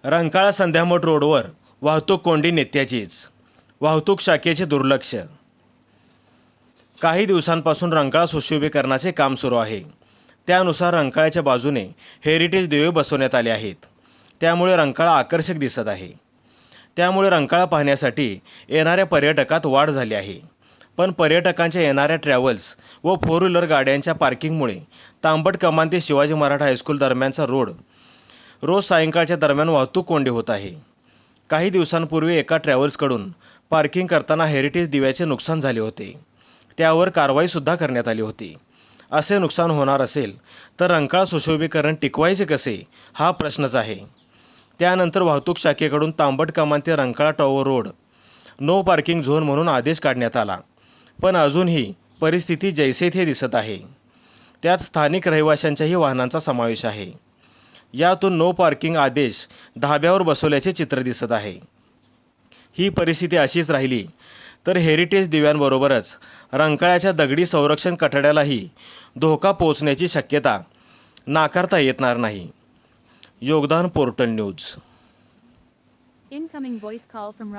रंकाळा संध्यामठ रोडवर वाहतूक कोंडी नित्याचीच. वाहतूक शाखेचे दुर्लक्ष. काही दिवसांपासून रंकाळा सुशोभीकरणाचे काम सुरू आहे. त्यानुसार रंकाळ्याच्या बाजूने हेरिटेज दिवे बसवण्यात आले आहेत. त्यामुळे रंकाळा आकर्षक दिसत आहे. त्यामुळे रंकाळा पाहण्यासाठी येणाऱ्या पर्यटकात वाढ झाली आहे. पण पर्यटकांच्या येणाऱ्या ट्रॅव्हल्स व फोर व्हीलर गाड्यांच्या पार्किंगमुळे तांबट कमान ते शिवाजी मराठा हायस्कूल दरम्यानचा रोज सायंकाळच्या दरम्यान वाहतूक कोंडी होत आहे. काही दिवसांपूर्वी एका ट्रॅव्हल्सकडून पार्किंग करताना हेरिटेज दिव्याचे नुकसान झाले होते. त्यावर कारवाईसुद्धा करण्यात आली होती. असे नुकसान होणार असेल तर रंकाळा सुशोभीकरण टिकवायचे कसे हा प्रश्नच आहे. त्यानंतर वाहतूक शाखेकडून तांबट कमान ते Rankala tower road no parking zone म्हणून आदेश काढण्यात आला. पण अजूनही परिस्थिती जैसे थे दिसत आहे. त्यात स्थानिक रहिवाशांच्याही वाहनांचा समावेश आहे. यातून नो पार्किंग आदेश धाब्यावर बसवल्याचे चित्र दिसत आहे. ही परिस्थिती अशीच राहिली तर हेरिटेज दिव्यांबरोबरच रंकाळ्याच्या दगडी संरक्षण कठड्यालाही धोका पोहोचण्याची शक्यता नाकारता येणार नाही. योगदान portal news. Incoming voice call from